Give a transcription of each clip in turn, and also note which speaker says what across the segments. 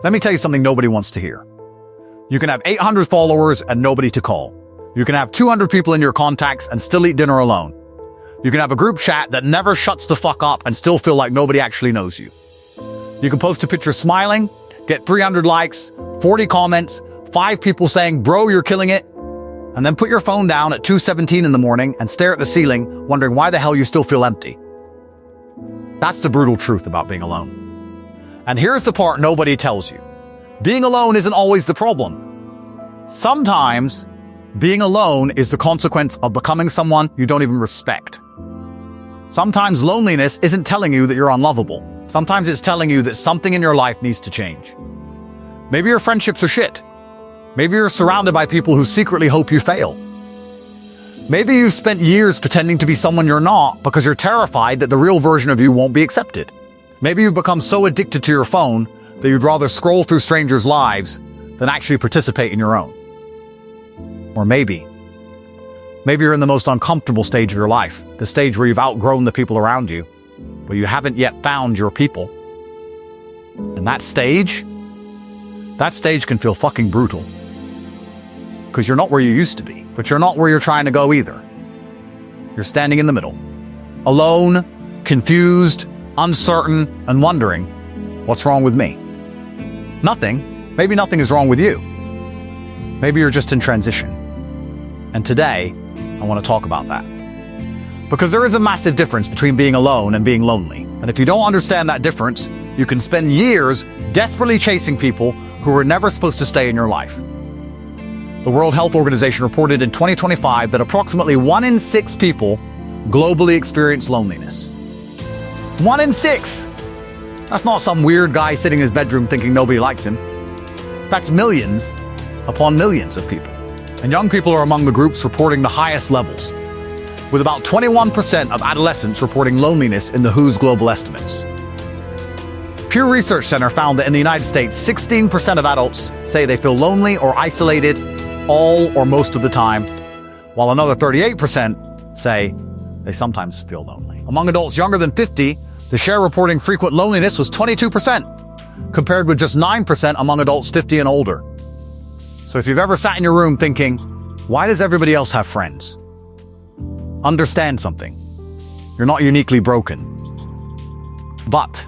Speaker 1: Let me tell you something nobody wants to hear. You can have 800 followers and nobody to call. You can have 200 people in your contacts and still eat dinner alone. You can have a group chat that never shuts the fuck up and still feel like nobody actually knows you. You can post a picture smiling, get 300 likes, 40 comments, 5 people saying, "Bro, you're killing it," and then put your phone down at 2:17 in the morning and stare at the ceiling, wondering why the hell you still feel empty. That's the brutal truth about being alone. And here's the part nobody tells you. Being alone isn't always the problem. Sometimes, being alone is the consequence of becoming someone you don't even respect. Sometimes loneliness isn't telling you that you're unlovable. Sometimes it's telling you that something in your life needs to change. Maybe your friendships are shit. Maybe you're surrounded by people who secretly hope you fail. Maybe you've spent years pretending to be someone you're not because you're terrified that the real version of you won't be accepted. Maybe you've become so addicted to your phone that you'd rather scroll through strangers' lives than actually participate in your own. Or maybe you're in the most uncomfortable stage of your life, the stage where you've outgrown the people around you, but you haven't yet found your people. And that stage can feel fucking brutal. Because you're not where you used to be, but you're not where you're trying to go either. You're standing in the middle. Alone, confused, uncertain, and wondering, what's wrong with me? Nothing. Maybe nothing is wrong with you. Maybe you're just in transition. And today, I want to talk about that. Because there is a massive difference between being alone and being lonely. And if you don't understand that difference, you can spend years desperately chasing people who were never supposed to stay in your life. The World Health Organization reported in 2025 that approximately 1 in 6 people globally experience loneliness. 1 in 6! That's not some weird guy sitting in his bedroom thinking nobody likes him. That's millions upon millions of people. And young people are among the groups reporting the highest levels, with about 21% of adolescents reporting loneliness in the WHO's global estimates. Pew Research Center found that in the United States, 16% of adults say they feel lonely or isolated all or most of the time, while another 38% say they sometimes feel lonely. Among adults younger than 50, the share reporting frequent loneliness was 22%, compared with just 9% among adults 50 and older. So if you've ever sat in your room thinking, why does everybody else have friends? Understand something. You're not uniquely broken. But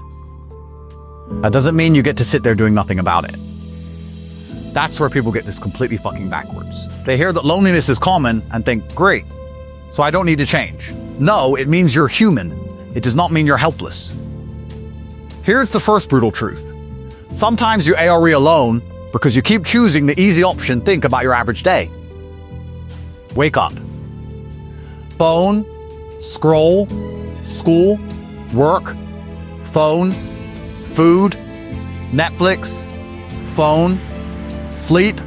Speaker 1: that doesn't mean you get to sit there doing nothing about it. That's where people get this completely fucking backwards. They hear that loneliness is common and think, great, so I don't need to change. No, it means you're human. It does not mean you're helpless. Here's the first brutal truth. Sometimes you are alone because you keep choosing the easy option. Think about your average day. Wake up. Phone, scroll, school, work, phone, food, Netflix, phone, sleep,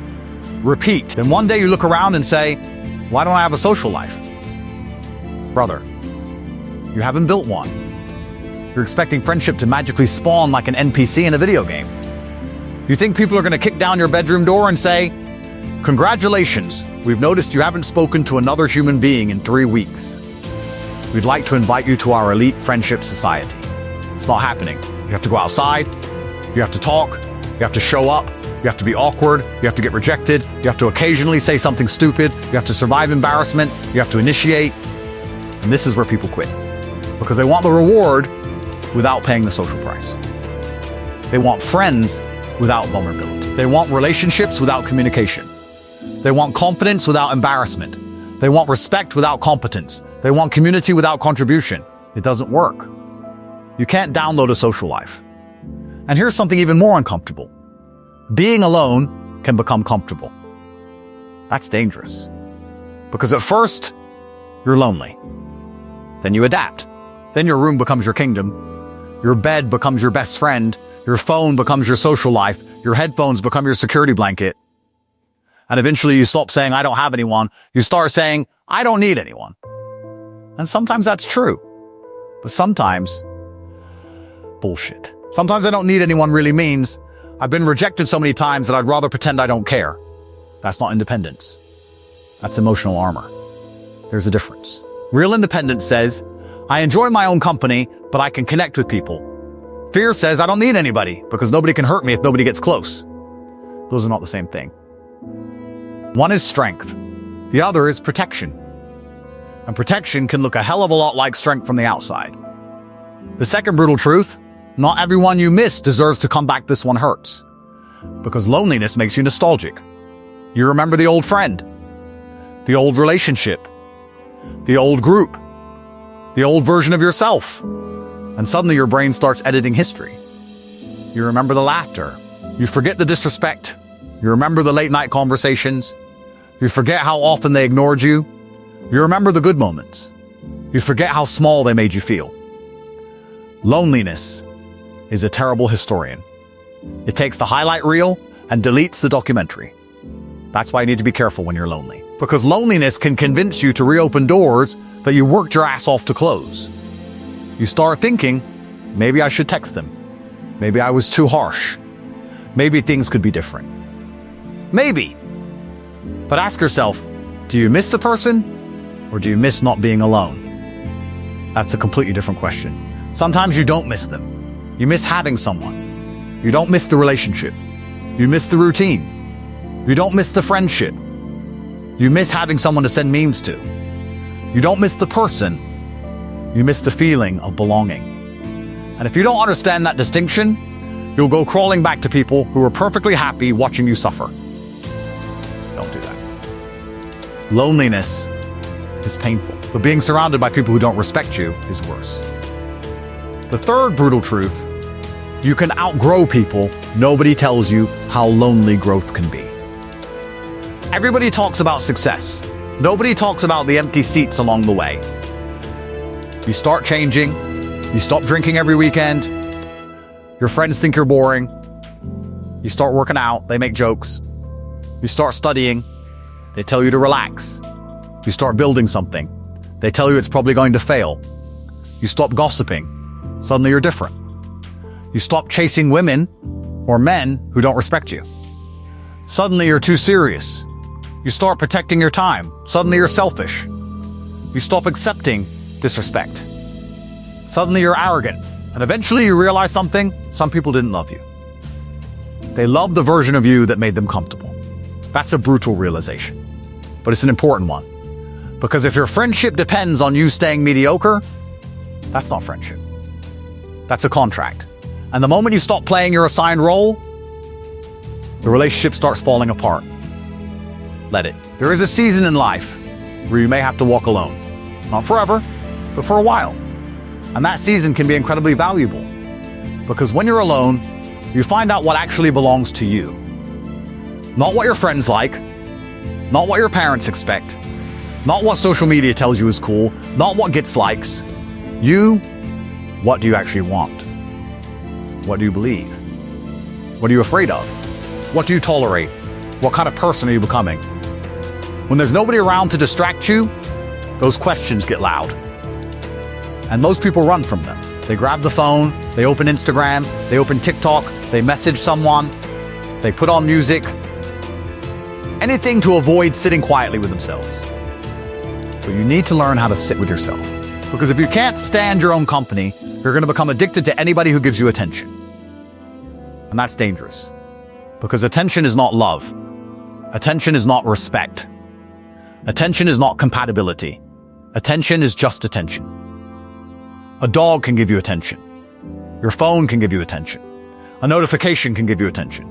Speaker 1: repeat. Then one day you look around and say, why don't I have a social life? Brother, you haven't built one. You're expecting friendship to magically spawn like an NPC in a video game. You think people are going to kick down your bedroom door and say, congratulations, we've noticed you haven't spoken to another human being in 3 weeks. We'd like to invite you to our elite friendship society. It's not happening. You have to go outside, you have to talk, you have to show up, you have to be awkward, you have to get rejected, you have to occasionally say something stupid, you have to survive embarrassment, you have to initiate. And this is where people quit. Because they want the reward without paying the social price. They want friends without vulnerability. They want relationships without communication. They want confidence without embarrassment. They want respect without competence. They want community without contribution. It doesn't work. You can't download a social life. And here's something even more uncomfortable. Being alone can become comfortable. That's dangerous. Because at first, you're lonely. Then you adapt. Then your room becomes your kingdom. Your bed becomes your best friend. Your phone becomes your social life. Your headphones become your security blanket. And eventually you stop saying, I don't have anyone. You start saying, I don't need anyone. And sometimes that's true. But sometimes, bullshit. Sometimes I don't need anyone really means I've been rejected so many times that I'd rather pretend I don't care. That's not independence. That's emotional armor. There's a difference. Real independence says, I enjoy my own company, but I can connect with people. Fear says I don't need anybody because nobody can hurt me if nobody gets close. Those are not the same thing. One is strength. The other is protection. And protection can look a hell of a lot like strength from the outside. The second brutal truth, not everyone you miss deserves to come back. This one hurts. Because loneliness makes you nostalgic. You remember the old friend, the old relationship, the old group, the old version of yourself. And suddenly your brain starts editing history. You remember the laughter. You forget the disrespect. You remember the late night conversations. You forget how often they ignored you. You remember the good moments. You forget how small they made you feel. Loneliness is a terrible historian. It takes the highlight reel and deletes the documentary. That's why you need to be careful when you're lonely. Because loneliness can convince you to reopen doors that you worked your ass off to close. You start thinking, maybe I should text them. Maybe I was too harsh. Maybe things could be different. Maybe. But ask yourself, do you miss the person or do you miss not being alone? That's a completely different question. Sometimes you don't miss them. You miss having someone. You don't miss the relationship. You miss the routine. You don't miss the friendship. You miss having someone to send memes to. You don't miss the person. You miss the feeling of belonging. And if you don't understand that distinction, you'll go crawling back to people who are perfectly happy watching you suffer. Don't do that. Loneliness is painful, but being surrounded by people who don't respect you is worse. The third brutal truth, you can outgrow people. Nobody tells you how lonely growth can be. Everybody talks about success. Nobody talks about the empty seats along the way. You start changing. You stop drinking every weekend. Your friends think you're boring. You start working out. They make jokes. You start studying. They tell you to relax. You start building something. They tell you it's probably going to fail. You stop gossiping. Suddenly you're different. You stop chasing women or men who don't respect you. Suddenly you're too serious. You start protecting your time. Suddenly you're selfish. You stop accepting disrespect. Suddenly you're arrogant. And eventually you realize something. Some people didn't love you. They loved the version of you that made them comfortable. That's a brutal realization. But it's an important one. Because if your friendship depends on you staying mediocre, that's not friendship. That's a contract. And the moment you stop playing your assigned role, the relationship starts falling apart. Let it. There is a season in life where you may have to walk alone. Not forever, but for a while. And that season can be incredibly valuable. Because when you're alone, you find out what actually belongs to you. Not what your friends like, not what your parents expect, not what social media tells you is cool, not what gets likes. You, what do you actually want? What do you believe? What are you afraid of? What do you tolerate? What kind of person are you becoming? When there's nobody around to distract you, those questions get loud. And most people run from them. They grab the phone, they open Instagram, they open TikTok, they message someone, they put on music. Anything to avoid sitting quietly with themselves. But you need to learn how to sit with yourself. Because if you can't stand your own company, you're going to become addicted to anybody who gives you attention. And that's dangerous. Because attention is not love. Attention is not respect. Attention is not compatibility. Attention is just attention. A dog can give you attention. Your phone can give you attention. A notification can give you attention.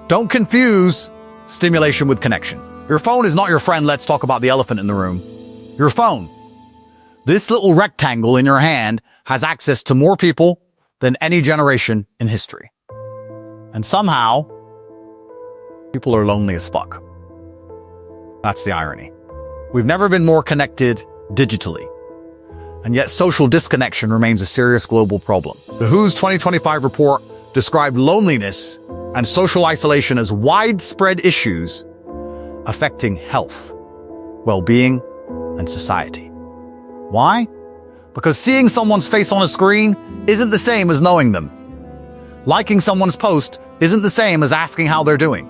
Speaker 1: Don't confuse stimulation with connection. Your phone is not your friend. Let's talk about the elephant in the room. Your phone. This little rectangle in your hand has access to more people than any generation in history. And somehow, people are lonely as fuck. That's the irony. We've never been more connected digitally. And yet social disconnection remains a serious global problem. The WHO's 2025 report described loneliness and social isolation as widespread issues affecting health, well-being, and society. Why? Because seeing someone's face on a screen isn't the same as knowing them. Liking someone's post isn't the same as asking how they're doing.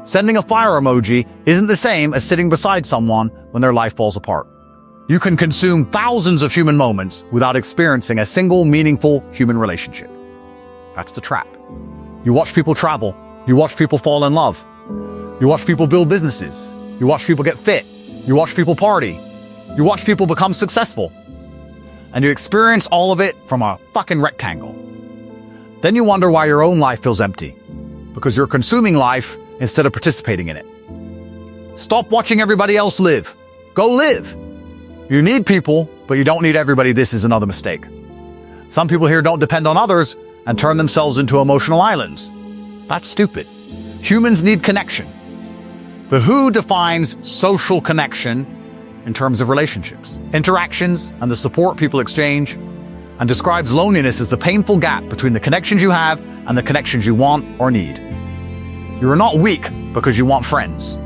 Speaker 1: Sending a fire emoji isn't the same as sitting beside someone when their life falls apart. You can consume thousands of human moments without experiencing a single meaningful human relationship. That's the trap. You watch people travel. You watch people fall in love. You watch people build businesses. You watch people get fit. You watch people party. You watch people become successful. And you experience all of it from a fucking rectangle. Then you wonder why your own life feels empty. Because you're consuming life instead of participating in it. Stop watching everybody else live. Go live. You need people, but you don't need everybody. This is another mistake. Some people here don't depend on others and turn themselves into emotional islands. That's stupid. Humans need connection. The WHO defines social connection in terms of relationships, interactions, and the support people exchange, and describes loneliness as the painful gap between the connections you have and the connections you want or need. You're not weak because you want friends.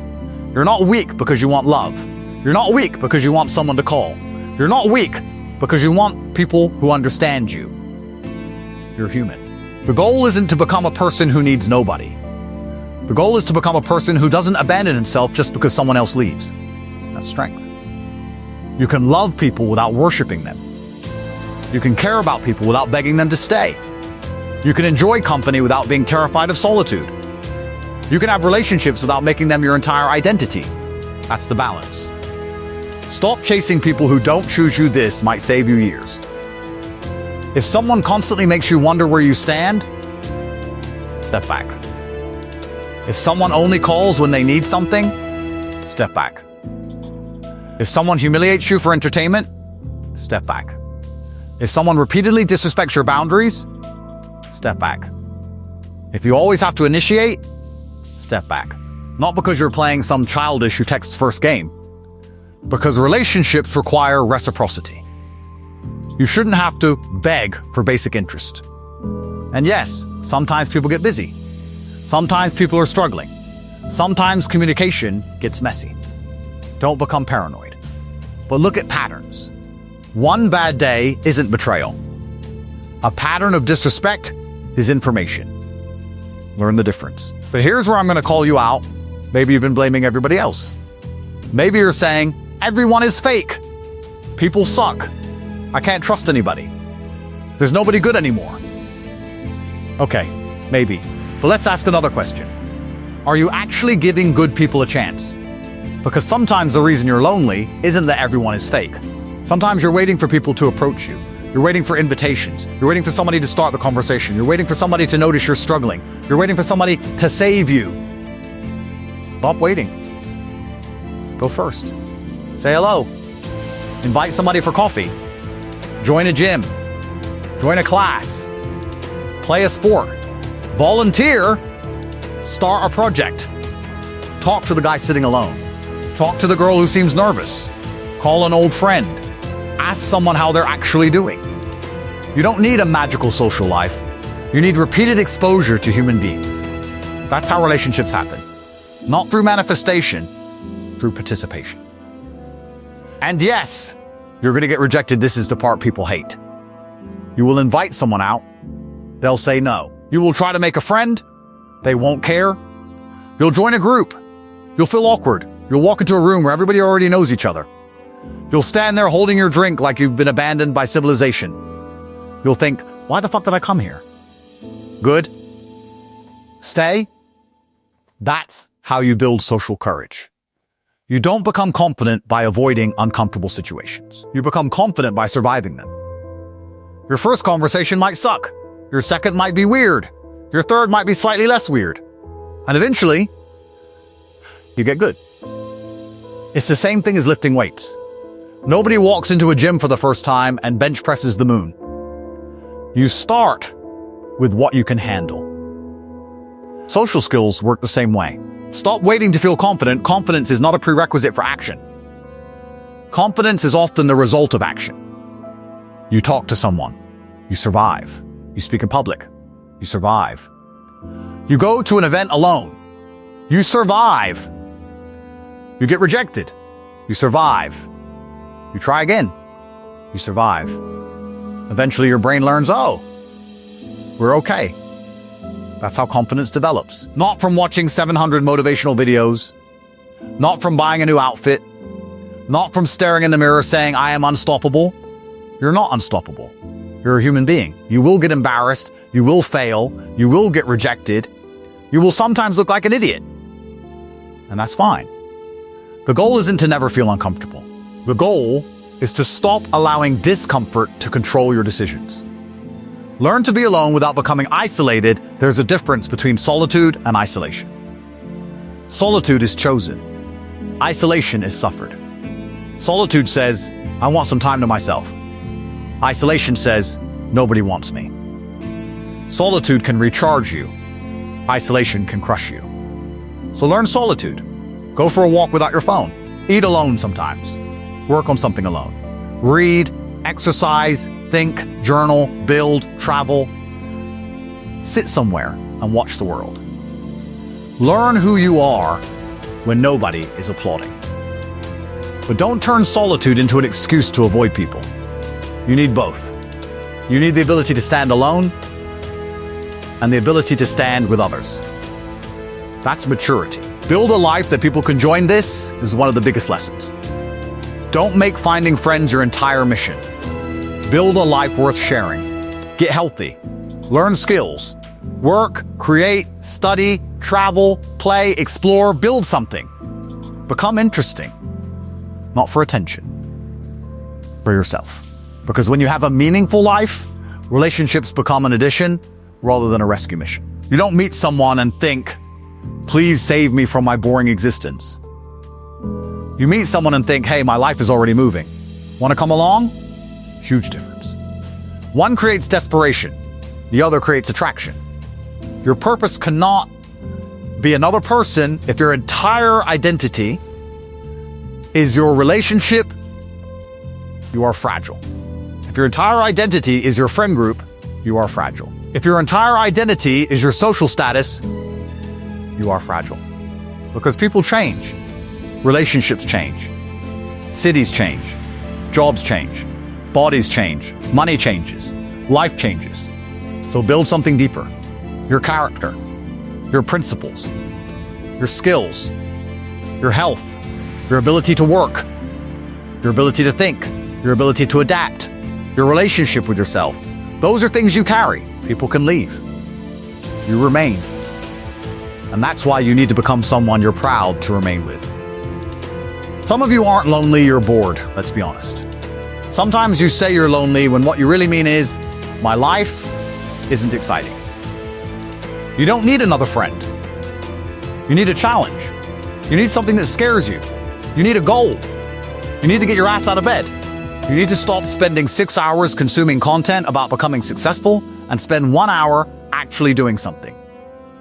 Speaker 1: You're not weak because you want love. You're not weak because you want someone to call. You're not weak because you want people who understand you. You're human. The goal isn't to become a person who needs nobody. The goal is to become a person who doesn't abandon himself just because someone else leaves. That's strength. You can love people without worshiping them. You can care about people without begging them to stay. You can enjoy company without being terrified of solitude. You can have relationships without making them your entire identity. That's the balance. Stop chasing people who don't choose you. This might save you years. If someone constantly makes you wonder where you stand, step back. If someone only calls when they need something, step back. If someone humiliates you for entertainment, step back. If someone repeatedly disrespects your boundaries, step back. If you always have to initiate, step back. Not because you're playing some childish who texts first game, because relationships require reciprocity. You shouldn't have to beg for basic interest. And yes, sometimes people get busy. Sometimes people are struggling. Sometimes communication gets messy. Don't become paranoid. But look at patterns. One bad day isn't betrayal. A pattern of disrespect is information. Learn the difference. But here's where I'm going to call you out. Maybe you've been blaming everybody else. Maybe you're saying, everyone is fake. People suck. I can't trust anybody. There's nobody good anymore. Okay, maybe. But let's ask another question. Are you actually giving good people a chance? Because sometimes the reason you're lonely isn't that everyone is fake. Sometimes you're waiting for people to approach you. You're waiting for invitations. You're waiting for somebody to start the conversation. You're waiting for somebody to notice you're struggling. You're waiting for somebody to save you. Stop waiting. Go first. Say hello. Invite somebody for coffee. Join a gym. Join a class. Play a sport. Volunteer. Start a project. Talk to the guy sitting alone. Talk to the girl who seems nervous. Call an old friend. Ask someone how they're actually doing. You don't need a magical social life. You need repeated exposure to human beings. That's how relationships happen. Not through manifestation, through participation. And yes, you're going to get rejected. This is the part people hate. You will invite someone out. They'll say no. You will try to make a friend. They won't care. You'll join a group. You'll feel awkward. You'll walk into a room where everybody already knows each other. You'll stand there holding your drink like you've been abandoned by civilization. You'll think, why the fuck did I come here? Good. Stay. That's how you build social courage. You don't become confident by avoiding uncomfortable situations. You become confident by surviving them. Your first conversation might suck. Your second might be weird. Your third might be slightly less weird. And eventually, you get good. It's the same thing as lifting weights. Nobody walks into a gym for the first time and bench presses the moon. You start with what you can handle. Social skills work the same way. Stop waiting to feel confident. Confidence is not a prerequisite for action. Confidence is often the result of action. You talk to someone. You survive. You speak in public. You survive. You go to an event alone. You survive. You get rejected. You survive. You try again. You survive. Eventually your brain learns, oh, we're okay. That's how confidence develops. Not from watching 700 motivational videos. Not from buying a new outfit. Not from staring in the mirror saying, I am unstoppable. You're not unstoppable. You're a human being. You will get embarrassed. You will fail. You will get rejected. You will sometimes look like an idiot. And that's fine. The goal isn't to never feel uncomfortable. The goal is to stop allowing discomfort to control your decisions. Learn to be alone without becoming isolated. There's a difference between solitude and isolation. Solitude is chosen. Isolation is suffered. Solitude says, I want some time to myself. Isolation says, nobody wants me. Solitude can recharge you. Isolation can crush you. So learn solitude. Go for a walk without your phone. Eat alone sometimes. Work on something alone. Read, exercise, think, journal, build, travel. Sit somewhere and watch the world. Learn who you are when nobody is applauding. But don't turn solitude into an excuse to avoid people. You need both. You need the ability to stand alone and the ability to stand with others. That's maturity. Build a life that people can join. This is one of the biggest lessons. Don't make finding friends your entire mission. Build a life worth sharing. Get healthy. Learn skills. Work, create, study, travel, play, explore, build something. Become interesting. Not for attention. For yourself. Because when you have a meaningful life, relationships become an addition rather than a rescue mission. You don't meet someone and think, please save me from my boring existence. You meet someone and think, hey, my life is already moving. Want to come along? Huge difference. One creates desperation. The other creates attraction. Your purpose cannot be another person if your entire identity is your relationship. You are fragile. If your entire identity is your friend group, you are fragile. If your entire identity is your social status, you are fragile. Because people change. Relationships change. Cities change. Jobs change. Bodies change. Money changes. Life changes. So build something deeper. Your character. Your principles. Your skills. Your health. Your ability to work. Your ability to think. Your ability to adapt. Your relationship with yourself. Those are things you carry. People can leave. You remain. And that's why you need to become someone you're proud to remain with. Some of you aren't lonely, you're bored, let's be honest. Sometimes you say you're lonely when what you really mean is, my life isn't exciting. You don't need another friend. You need a challenge. You need something that scares you. You need a goal. You need to get your ass out of bed. You need to stop spending 6 hours consuming content about becoming successful and spend 1 hour actually doing something.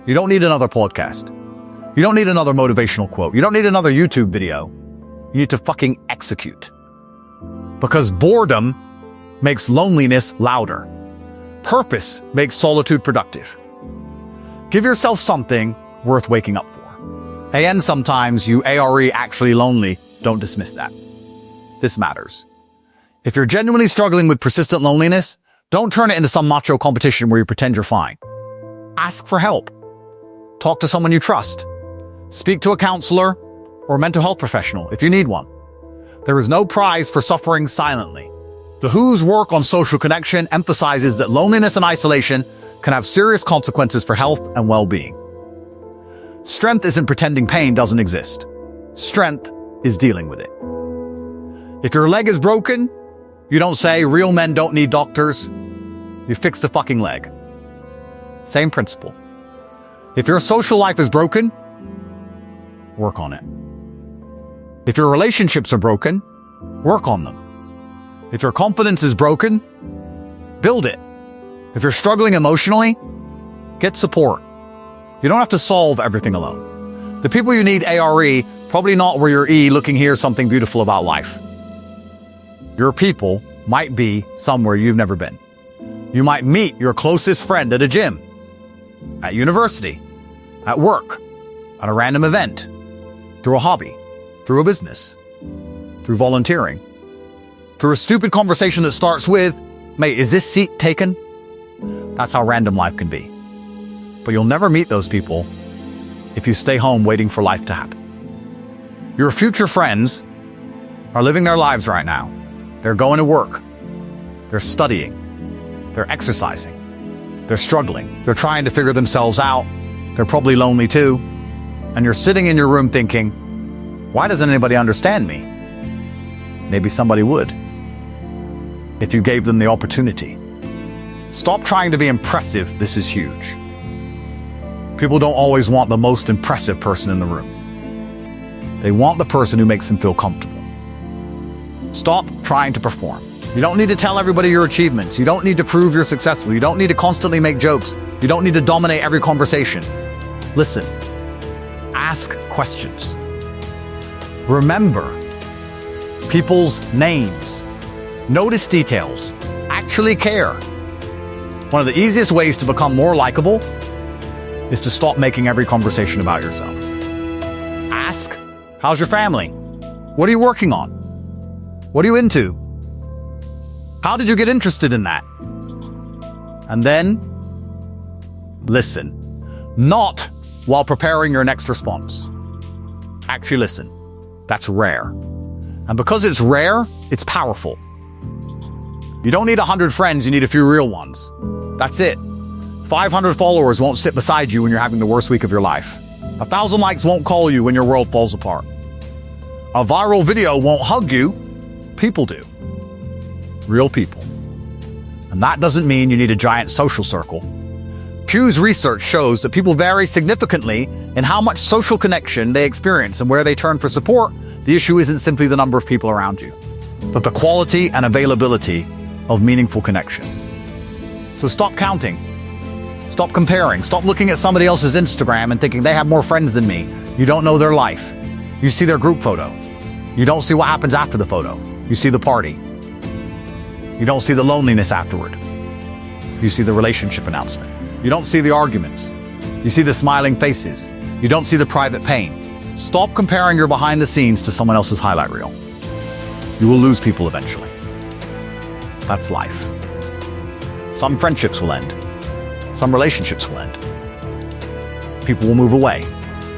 Speaker 1: You don't need another podcast. You don't need another motivational quote. You don't need another YouTube video. You need to fucking execute. Because boredom makes loneliness louder. Purpose makes solitude productive. Give yourself something worth waking up for. And sometimes you ARE actually lonely. Don't dismiss that. This matters. If you're genuinely struggling with persistent loneliness, don't turn it into some macho competition where you pretend you're fine. Ask for help. Talk to someone you trust. Speak to a counselor or mental health professional if you need one. There is no prize for suffering silently. The WHO's work on social connection emphasizes that loneliness and isolation can have serious consequences for health and well-being. Strength isn't pretending pain doesn't exist. Strength is dealing with it. If your leg is broken, you don't say real men don't need doctors. You fix the fucking leg. Same principle. If your social life is broken, work on it. If your relationships are broken, work on them. If your confidence is broken, build it. If you're struggling emotionally, get support. You don't have to solve everything alone. The people you need ARE, probably not where you're looking here something beautiful about life. Your people might be somewhere you've never been. You might meet your closest friend at a gym, at university, at work, at a random event, through a hobby, through a business, through volunteering, through a stupid conversation that starts with, mate, is this seat taken? That's how random life can be. But you'll never meet those people if you stay home waiting for life to happen. Your future friends are living their lives right now. They're going to work. They're studying. They're exercising. They're struggling. They're trying to figure themselves out. They're probably lonely too. And you're sitting in your room thinking, why doesn't anybody understand me? Maybe somebody would, if you gave them the opportunity. Stop trying to be impressive. This is huge. People don't always want the most impressive person in the room. They want the person who makes them feel comfortable. Stop trying to perform. You don't need to tell everybody your achievements. You don't need to prove you're successful. You don't need to constantly make jokes. You don't need to dominate every conversation. Listen. Ask questions. Remember people's names. Notice details. Actually care. One of the easiest ways to become more likable is to stop making every conversation about yourself. Ask, how's your family? What are you working on? What are you into? How did you get interested in that? And then, listen. Not while preparing your next response. Actually listen. That's rare. And because it's rare, it's powerful. You don't need 100 friends, you need a few real ones. That's it. 500 followers won't sit beside you when you're having the worst week of your life. 1,000 likes won't call you when your world falls apart. A viral video won't hug you. People do. Real people. And that doesn't mean you need a giant social circle. Pew's research shows that people vary significantly in how much social connection they experience and where they turn for support. The issue isn't simply the number of people around you, but the quality and availability of meaningful connection. So stop counting. Stop comparing. Stop looking at somebody else's Instagram and thinking they have more friends than me. You don't know their life. You see their group photo. You don't see what happens after the photo. You see the party. You don't see the loneliness afterward. You see the relationship announcement. You don't see the arguments. You see the smiling faces. You don't see the private pain. Stop comparing your behind the scenes to someone else's highlight reel. You will lose people eventually. That's life. Some friendships will end. Some relationships will end. People will move away.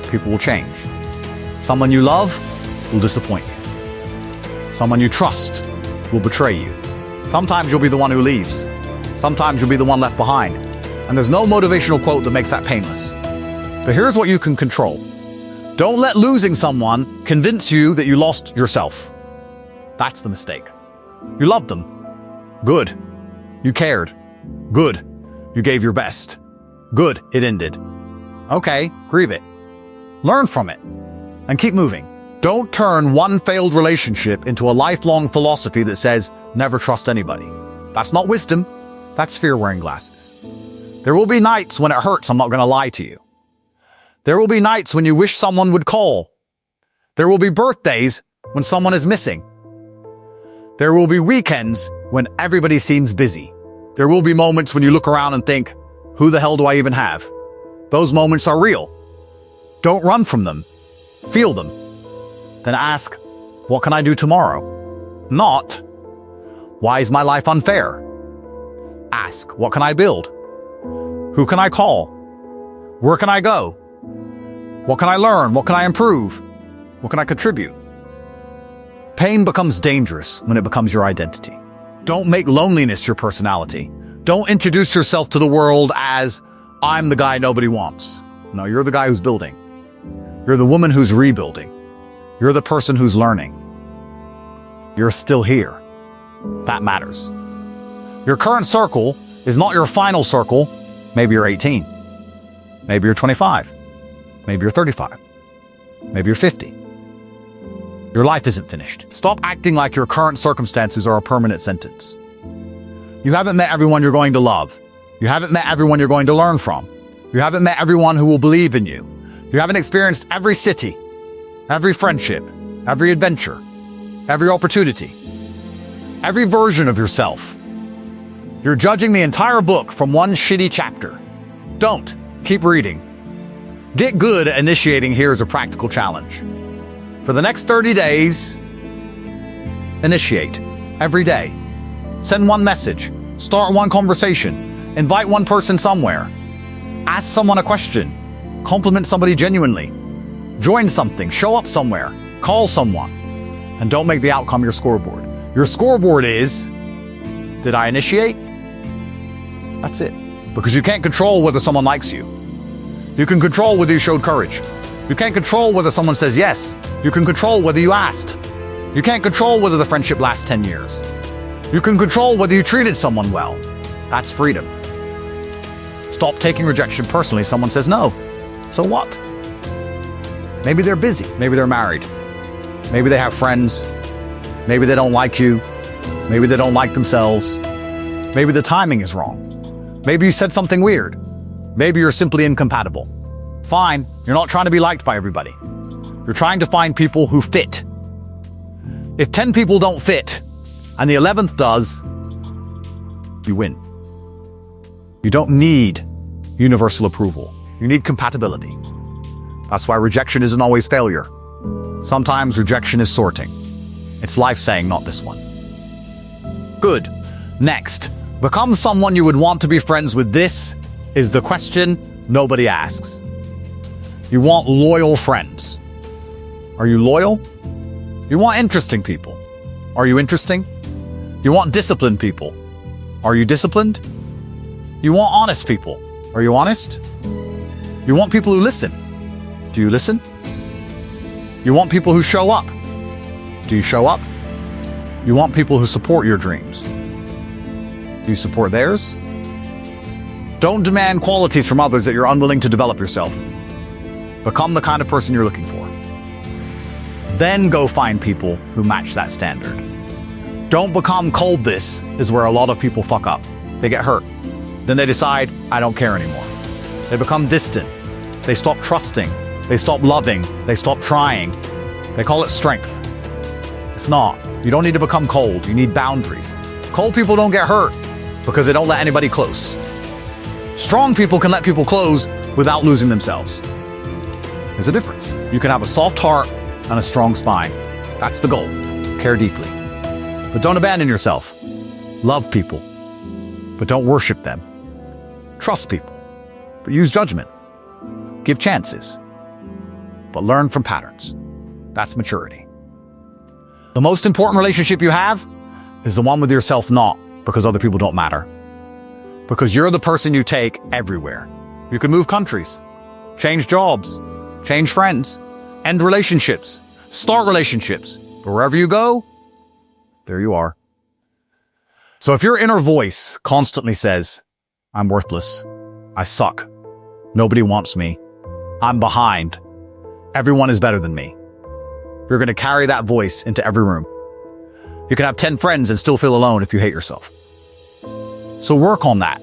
Speaker 1: People will change. Someone you love will disappoint you. Someone you trust will betray you. Sometimes you'll be the one who leaves. Sometimes you'll be the one left behind. And there's no motivational quote that makes that painless. But here's what you can control. Don't let losing someone convince you that you lost yourself. That's the mistake. You loved them. Good. You cared. Good. You gave your best. Good. It ended. Okay, grieve it. Learn from it. And keep moving. Don't turn one failed relationship into a lifelong philosophy that says, never trust anybody. That's not wisdom. That's fear wearing glasses. There will be nights when it hurts, I'm not going to lie to you. There will be nights when you wish someone would call. There will be birthdays when someone is missing. There will be weekends when everybody seems busy. There will be moments when you look around and think, who the hell do I even have? Those moments are real. Don't run from them. Feel them. Then ask, what can I do tomorrow? Not, why is my life unfair? Ask, what can I build? Who can I call? Where can I go? What can I learn? What can I improve? What can I contribute? Pain becomes dangerous when it becomes your identity. Don't make loneliness your personality. Don't introduce yourself to the world as, I'm the guy nobody wants. No, you're the guy who's building. You're the woman who's rebuilding. You're the person who's learning. You're still here. That matters. Your current circle is not your final circle. Maybe you're 18. Maybe you're 25. Maybe you're 35. Maybe you're 50. Your life isn't finished. Stop acting like your current circumstances are a permanent sentence. You haven't met everyone you're going to love. You haven't met everyone you're going to learn from. You haven't met everyone who will believe in you. You haven't experienced every city, every friendship, every adventure, every opportunity, every version of yourself. You're judging the entire book from one shitty chapter. Don't. Keep reading. Get good at initiating here as a practical challenge. For the next 30 days, initiate every day. Send one message. Start one conversation. Invite one person somewhere. Ask someone a question. Compliment somebody genuinely. Join something. Show up somewhere. Call someone. And don't make the outcome your scoreboard. Your scoreboard is, did I initiate? That's it. Because you can't control whether someone likes you. You can control whether you showed courage. You can't control whether someone says yes. You can control whether you asked. You can't control whether the friendship lasts 10 years. You can control whether you treated someone well. That's freedom. Stop taking rejection personally. Someone says no. So what? Maybe they're busy. Maybe they're married. Maybe they have friends. Maybe they don't like you. Maybe they don't like themselves. Maybe the timing is wrong. Maybe you said something weird. Maybe you're simply incompatible. Fine, you're not trying to be liked by everybody. You're trying to find people who fit. If 10 people don't fit, and the 11th does, you win. You don't need universal approval. You need compatibility. That's why rejection isn't always failure. Sometimes rejection is sorting. It's life saying, not this one. Good. Next, become someone you would want to be friends with. This is the question nobody asks. You want loyal friends. Are you loyal? You want interesting people. Are you interesting? You want disciplined people. Are you disciplined? You want honest people. Are you honest? You want people who listen. Do you listen? You want people who show up. Do you show up? You want people who support your dreams. Do you support theirs? Don't demand qualities from others that you're unwilling to develop yourself. Become the kind of person you're looking for. Then go find people who match that standard. Don't become cold. This is where a lot of people fuck up. They get hurt. Then they decide, I don't care anymore. They become distant. They stop trusting. They stop loving. They stop trying. They call it strength. It's not. You don't need to become cold. You need boundaries. Cold people don't get hurt because they don't let anybody close. Strong people can let people close without losing themselves. There's a difference. You can have a soft heart and a strong spine. That's the goal. Care deeply. But don't abandon yourself. Love people, but don't worship them. Trust people, but use judgment. Give chances, but learn from patterns. That's maturity. The most important relationship you have is the one with yourself, not because other people don't matter. Because you're the person you take everywhere. You can move countries, change jobs, change friends, end relationships, start relationships. But wherever you go, there you are. So if your inner voice constantly says, I'm worthless, I suck, nobody wants me, I'm behind, everyone is better than me, you're going to carry that voice into every room. You can have 10 friends and still feel alone if you hate yourself. So work on that.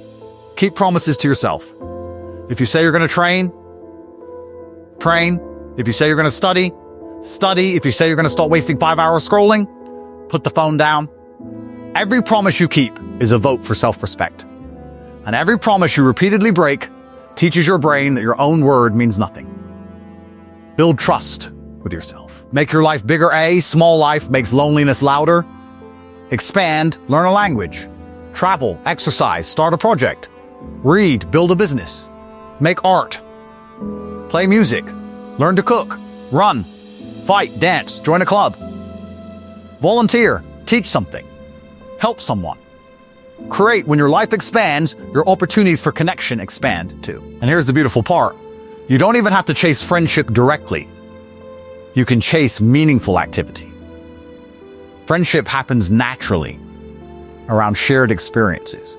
Speaker 1: Keep promises to yourself. If you say you're going to train, train. If you say you're going to study, study. If you say you're going to stop wasting 5 hours scrolling, put the phone down. Every promise you keep is a vote for self-respect. And every promise you repeatedly break teaches your brain that your own word means nothing. Build trust with yourself. Make your life bigger. Small life makes loneliness louder. Expand, learn a language. Travel, exercise, start a project. Read, build a business. Make art. Play music. Learn to cook. Run. Fight, dance, join a club. Volunteer, teach something. Help someone. Create. When your life expands, your opportunities for connection expand too. And here's the beautiful part. You don't even have to chase friendship directly. You can chase meaningful activity. Friendship happens naturally around shared experiences.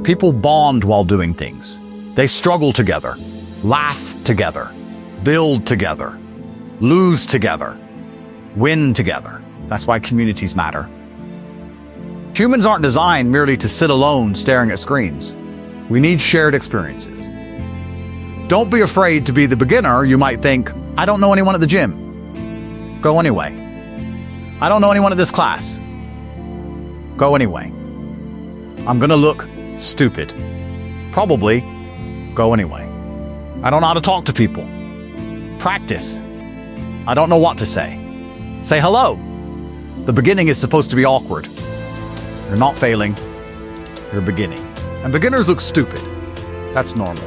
Speaker 1: People bond while doing things. They struggle together, laugh together, build together, lose together, win together. That's why communities matter. Humans aren't designed merely to sit alone staring at screens. We need shared experiences. Don't be afraid to be the beginner. You might think, I don't know anyone at the gym. Go anyway. I don't know anyone at this class. Go anyway. I'm gonna look stupid. Probably. Go anyway. I don't know how to talk to people. Practice. I don't know what to say. Say hello. The beginning is supposed to be awkward. You're not failing. You're beginning. And beginners look stupid. That's normal.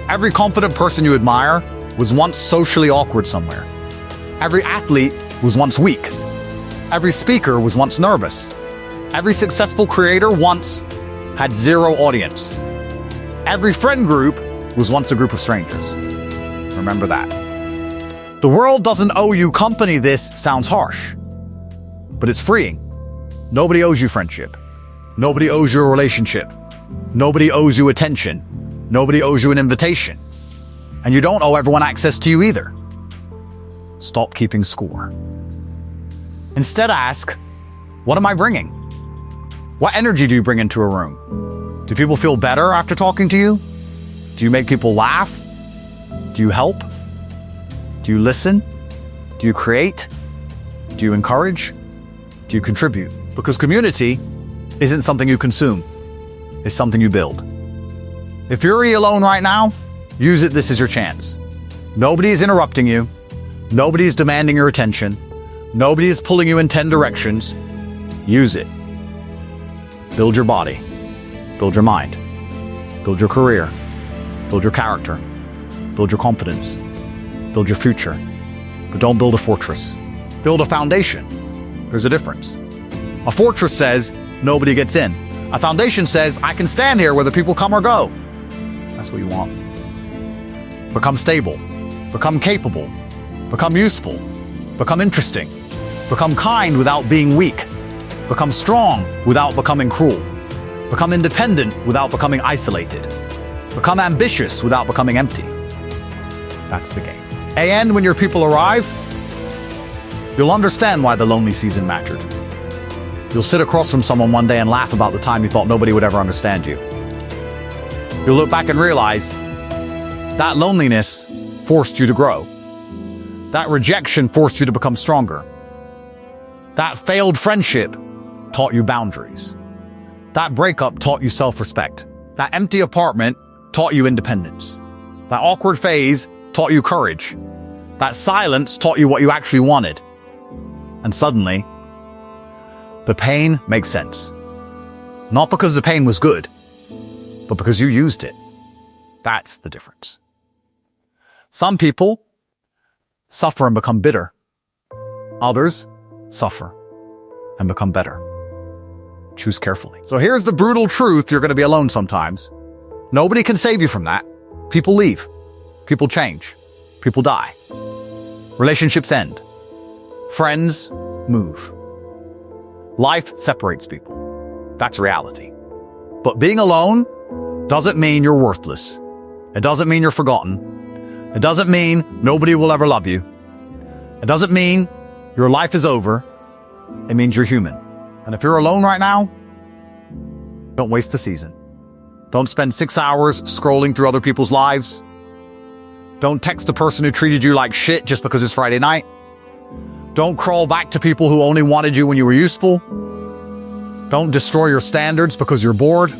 Speaker 1: Every confident person you admire was once socially awkward somewhere. Every athlete was once weak. Every speaker was once nervous. Every successful creator once had zero audience. Every friend group was once a group of strangers. Remember that. The world doesn't owe you company. This sounds harsh, but it's freeing. Nobody owes you friendship. Nobody owes you a relationship. Nobody owes you attention. Nobody owes you an invitation. And you don't owe everyone access to you either. Stop keeping score. Instead ask, what am I bringing? What energy do you bring into a room? Do people feel better after talking to you? Do you make people laugh? Do you help? Do you listen? Do you create? Do you encourage? Do you contribute? Because community isn't something you consume. It's something you build. If you're alone right now, use it. This is your chance. Nobody is interrupting you. Nobody is demanding your attention. Nobody is pulling you in 10 directions. Use it. Build your body. Build your mind. Build your career. Build your character. Build your confidence. Build your future. But don't build a fortress. Build a foundation. There's a difference. A fortress says nobody gets in. A foundation says I can stand here whether people come or go. That's what you want. Become stable. Become capable. Become useful. Become interesting. Become kind without being weak. Become strong without becoming cruel. Become independent without becoming isolated. Become ambitious without becoming empty. That's the game. And when your people arrive, you'll understand why the lonely season mattered. You'll sit across from someone one day and laugh about the time you thought nobody would ever understand you. You'll look back and realize that loneliness forced you to grow. That rejection forced you to become stronger. That failed friendship taught you boundaries. That breakup taught you self-respect. That empty apartment taught you independence. That awkward phase taught you courage. That silence taught you what you actually wanted. And suddenly, the pain makes sense. Not because the pain was good, but because you used it. That's the difference. Some people suffer and become bitter. Others suffer and become better. Choose carefully. So here's the brutal truth. You're going to be alone sometimes. Nobody can save you from that. People leave. People change. People die. Relationships end. Friends move. Life separates people. That's reality. But being alone doesn't mean you're worthless. It doesn't mean you're forgotten. It doesn't mean nobody will ever love you. It doesn't mean your life is over. It means you're human. And if you're alone right now, don't waste a season. Don't spend 6 hours scrolling through other people's lives. Don't text the person who treated you like shit just because it's Friday night. Don't crawl back to people who only wanted you when you were useful. Don't destroy your standards because you're bored.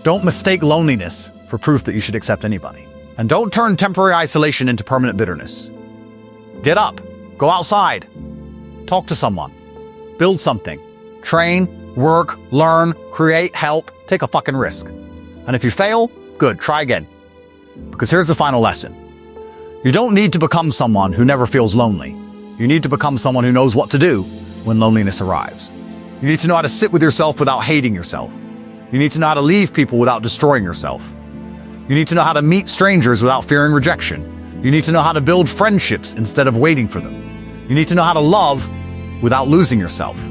Speaker 1: Don't mistake loneliness for proof that you should accept anybody. And don't turn temporary isolation into permanent bitterness. Get up, go outside, talk to someone, build something, train, work, learn, create, help, take a fucking risk. And if you fail, good, try again. Because here's the final lesson. You don't need to become someone who never feels lonely. You need to become someone who knows what to do when loneliness arrives. You need to know how to sit with yourself without hating yourself. You need to know how to leave people without destroying yourself. You need to know how to meet strangers without fearing rejection. You need to know how to build friendships instead of waiting for them. You need to know how to love without losing yourself.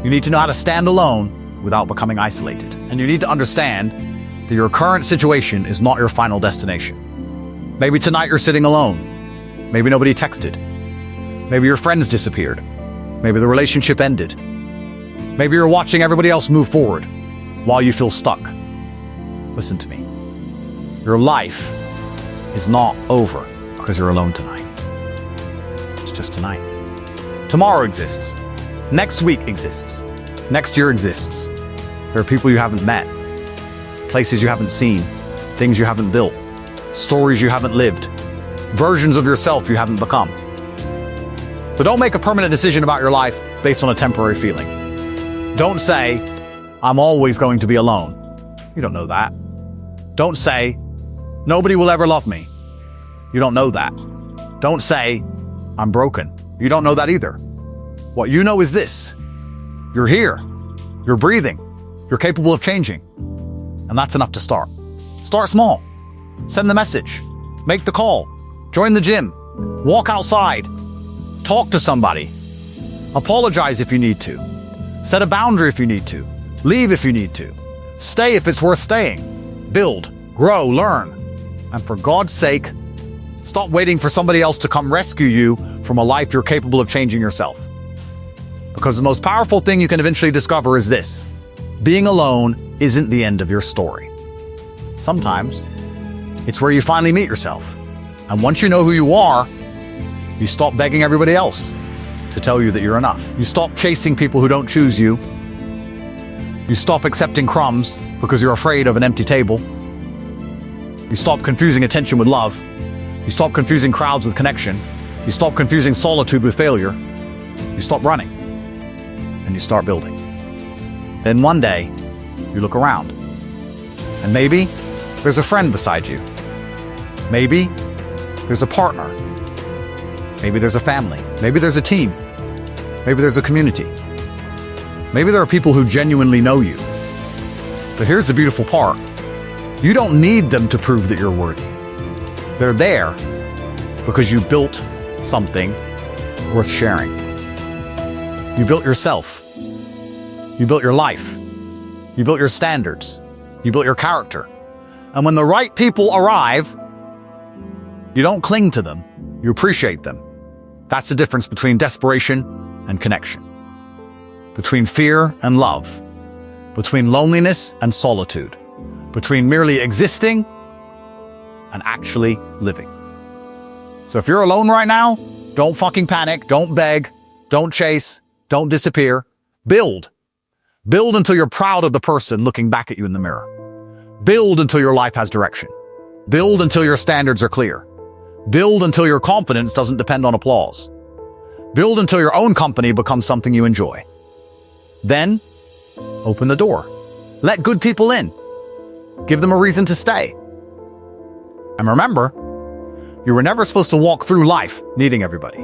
Speaker 1: You need to know how to stand alone without becoming isolated. And you need to understand that your current situation is not your final destination. Maybe tonight you're sitting alone. Maybe nobody texted. Maybe your friends disappeared. Maybe the relationship ended. Maybe you're watching everybody else move forward while you feel stuck. Listen to me. Your life is not over because you're alone tonight. It's just tonight. Tomorrow exists. Next week exists. Next year exists. There are people you haven't met, places you haven't seen, things you haven't built, stories you haven't lived, versions of yourself you haven't become. So don't make a permanent decision about your life based on a temporary feeling. Don't say, I'm always going to be alone. You don't know that. Don't say, nobody will ever love me. You don't know that. Don't say, I'm broken. You don't know that either. What you know is this. You're here. You're breathing. You're capable of changing. And that's enough to start. Start small. Send the message. Make the call. Join the gym. Walk outside. Talk to somebody. Apologize if you need to. Set a boundary if you need to. Leave if you need to. Stay if it's worth staying. Build, grow, learn. And for God's sake, stop waiting for somebody else to come rescue you from a life you're capable of changing yourself. Because the most powerful thing you can eventually discover is this: being alone isn't the end of your story. Sometimes, it's where you finally meet yourself. And once you know who you are, you stop begging everybody else to tell you that you're enough. You stop chasing people who don't choose you. You stop accepting crumbs because you're afraid of an empty table. You stop confusing attention with love. You stop confusing crowds with connection. You stop confusing solitude with failure. You stop running. And you start building. Then one day, you look around. And maybe there's a friend beside you. Maybe there's a partner. Maybe there's a family. Maybe there's a team. Maybe there's a community. Maybe there are people who genuinely know you. But here's the beautiful part. You don't need them to prove that you're worthy. They're there because you built something worth sharing. You built yourself. You built your life. You built your standards. You built your character. And when the right people arrive, you don't cling to them. You appreciate them. That's the difference between desperation and connection. Between fear and love. Between loneliness and solitude. Between merely existing and actually living. So if you're alone right now, don't fucking panic, don't beg, don't chase, don't disappear. Build. Build until you're proud of the person looking back at you in the mirror. Build until your life has direction. Build until your standards are clear. Build until your confidence doesn't depend on applause. Build until your own company becomes something you enjoy. Then, open the door. Let good people in. Give them a reason to stay. And remember, you were never supposed to walk through life needing everybody.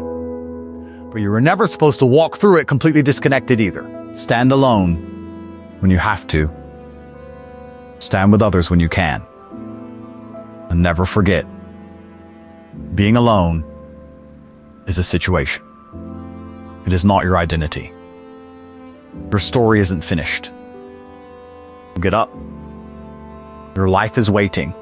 Speaker 1: But you were never supposed to walk through it completely disconnected either. Stand alone when you have to. Stand with others when you can. And never forget, being alone is a situation. It is not your identity. Your story isn't finished. Get up. Your life is waiting.